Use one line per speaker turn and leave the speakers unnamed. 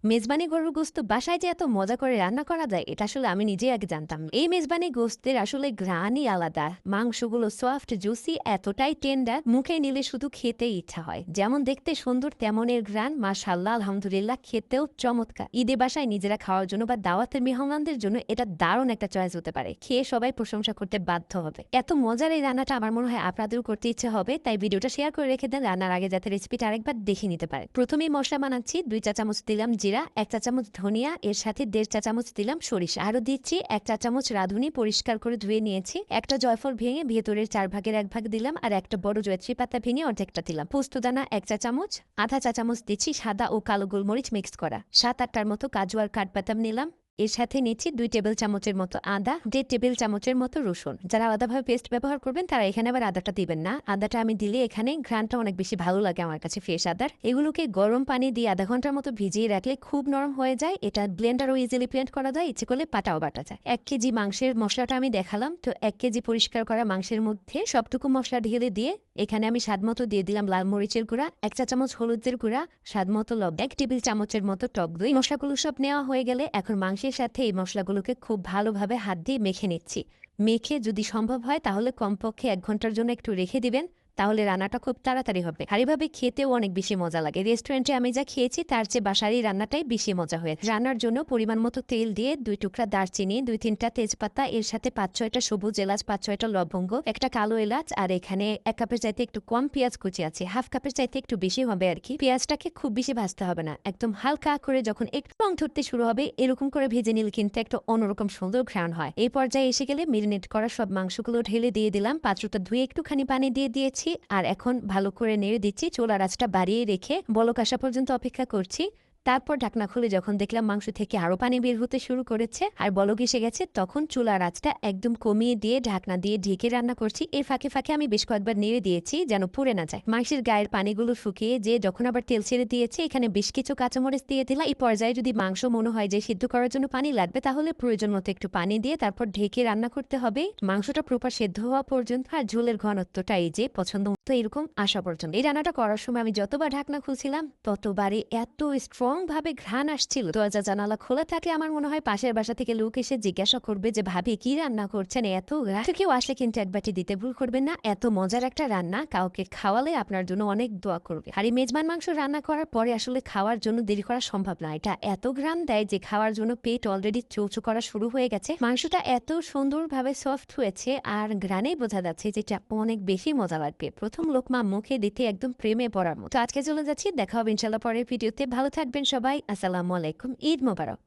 মেজবানি গরুর গোস্ত বাসায় যে এত মজা করে রান্না করা যায় এটা আসলে আমি নিজেই আগে জানতাম না। এই মেজবানি গোস্তের আসলে ঘ্রাণই আলাদা। মাংসগুলো সফট জুসি এতটাই টেন্ডার, মুখে নিলে শুধু খেতেই ইচ্ছা হয়। যেমন দেখতে সুন্দর তেমন এর ঘ্রাণ, মাশাআল্লাহ আলহামদুলিল্লাহ খেতেও চমৎকার। ঈদে বাসায় নিজেরা খাওয়ার জন্য বা দাওয়াতের মেহমানদের জন্য এটা দারুণ একটা চয়েস হতে পারে। খেয়ে সবাই প্রশংসা করতে বাধ্য হবে। এত মজার এই রান্নাটা আমার মনে হয় আপনাদেরও করতে ইচ্ছে হবে, তাই ভিডিওটা শেয়ার করে রেখে দেন রান্নার আগে যাতে রেসিপিটা আরেকবার দেখে নিতে পারে। প্রথমেই মশলা বানাচ্ছি। 2 চা চামচ দিলাম জিরা, 1 চা চামচ ধনিয়া, এর সাথে 1.5 চা চামচ দিলাম সরিষা, আরও দিচ্ছি 1 চা চামচ রাঁধুনি পরিষ্কার করে ধুয়ে নিয়েছি, একটা জয়ফল ভেঙে ভেতরের 4 ভাগের 1 ভাগ দিলাম, আর একটা বড় জয়ত্রী পাতা ভেঙে অর্ধেকটা দিলাম। পোস্তদানা 1 চা চামচ, আধা চা চামচ দিচ্ছি সাদা ও কালো গোলমরিচ মিক্স করা, 7-8টার মতো কাজু আর কাঠবাদাম নিলাম। এর সাথে নিচ্ছি 2 টেবিল চামচের মতো আদা, 1.5 টেবিল চামচের মতো রসুন। যারা আলাদাভাবে পেস্ট ব্যবহার করবেন তারা এখানে আবার আদাটা দিবেন না। আদাটা আমি দিলে এখানে ঘ্রাণটা অনেক বেশি ভালো লাগে আমার কাছে ফ্রেশ আদার। এগুলোকে গরম পানি দিয়ে আধা ঘন্টার মতো ভিজিয়ে রাখলে খুব নরম হয়ে যায়। এটা ব্লেন্ডারও ইজিলি ব্লেন্ড করা যায়, ইচ্ছে করলে পাটাও বাটা যায়। 1 কেজি মাংসের মশলাটা আমি দেখালাম, তো 1 কেজি পরিষ্কার করা মাংসের মধ্যে সবটুকু মশলা ঢেলে দিয়ে এখানে আমি স্বাদ মতো দিয়ে দিলাম লাল মরিচের গুঁড়া, 1 চা চামচ হলুদের গুঁড়া, স্বাদ মতো লবণ, 1 টেবিল চামচের মতো টক দই। মশলাগুলো সব নেওয়া হয়ে গেলে এখন মাংসের সাথে এই মশলাগুলোকে খুব ভালোভাবে হাত দিয়ে মেখে নিচ্ছি। মেখে যদি সম্ভব হয় তাহলে কমপক্ষে 1 ঘন্টার জন্য একটু রেখে দিবেন, তাহলে রান্নাটা খুব তাড়াতাড়ি হবে। আর এভাবে খেতেও অনেক বেশি মজা লাগে। রেস্টুরেন্টে আমি যা খেয়েছি তার চেয়ে বাসারই রান্নাটাই বেশি মজা হয়েছে। রান্নার জন্য পরিমাণ মতো তেল দিয়ে 2 টুকরা দারচিনি, 2-3টা তেজপাতা, এর সাথে 5-6টা সবুজ এলাচ, 5-6টা লবঙ্গ, একটা কালো এলাচ, আর এখানে 1 কাপের চাইতে একটু কম পেঁয়াজ কুচি আছে, হাফ কাপের চাইতে একটু বেশি হবে আর কি। পেঁয়াজটাকে খুব বেশি ভাজতে হবে না, একদম হালকা করে যখন একটু রং ধরতে শুরু হবে এরকম করে ভেজে নিলে কিন্তু একটা অন্যরকম সুন্দর ঘ্রাণ হয়। এই পর্যায়ে এসে গেলে মেরিনেট করা সব মাংসগুলো ঢেলে দিয়ে দিলাম। পাত্রটা ধুয়ে একটুখানি পানি দিয়ে দিয়েছি, আর এখন ভালো করে নেড়ে দিচ্ছি। চুলার আঁচটা বাড়িয়ে রেখে বলক আসা পর্যন্ত অপেক্ষা করছি। তারপর ঢাকনা খুলে যখন দেখলাম মাংস থেকে আরো পানি বের হতে শুরু করেছে আর বলক এসে গেছে, তখন চুলার আঁচটা একদম কমিয়ে দিয়ে ঢাকনা দিয়ে ঢেকে রান্না করছি। এর ফাঁকে ফাঁকে আমি বেশ কয়েকবার নেড়ে দিয়েছি যেন পুড়ে না যায়। মাংসের গায়ের পানিগুলো শুকিয়ে যে যখন আবার তেল ছেড়ে দিয়েছে, এখানে বেশ কিছু কাঁচামরিচ দিয়ে দিলাম। এই পর্যায়ে যদি মাংস মনে হয় যে সিদ্ধ করার জন্য পানি লাগবে, তাহলে প্রয়োজন মতো একটু পানি দিয়ে তারপর ঢেকে রান্না করতে হবে মাংসটা প্রপার সেদ্ধ হওয়া পর্যন্ত। আর ঝোলের ঘনত্বটা এই যে পছন্দ মতো এরকম আসা পর্যন্ত। এই রান্নাটা করার সময় আমি যতবার ঢাকনা খুলছিলাম ততবারই এত স্ট্রং ভাবে ঘ্রাণ আসছিল। দরজা জানালা খোলা থাকলে আমার মনে হয় পাশের বাসা থেকে লোক এসে জিজ্ঞাসা করবে যে ভাবি কি রান্না করছেন এত ঘ্রাণ। কেউ আসলে কিন্তু এক বাটি দিতে ভুল করবেন না। এত মজার একটা রান্না কাউকে খাওয়ালে আপনার জন্য অনেক দোয়া করবে। আর এই মেজবান মাংস রান্না করার পরে আসলে খাওয়ার জন্য দেরি করা সম্ভব না। এটা এত ঘ্রাণ দেয় যে খাওয়ার জন্য পেট অলরেডি চৌচো করা শুরু হয়ে গেছে। মাংসটা এত সুন্দরভাবে সফট হয়েছে আর ঘ্রাণেই বোঝা যাচ্ছে যেটা অনেক বেশি মজা লাগবে। প্রথম লোকমা মুখে দিতে একদম প্রেমে পড়ার মতো। আজকে চলে যাচ্ছি, দেখা হবে ইনশাল্লাহ পরের ভিডিওতে। ভালো থাকবেন সবাই। আসসালামু আলাইকুম। ঈদ মোবারক।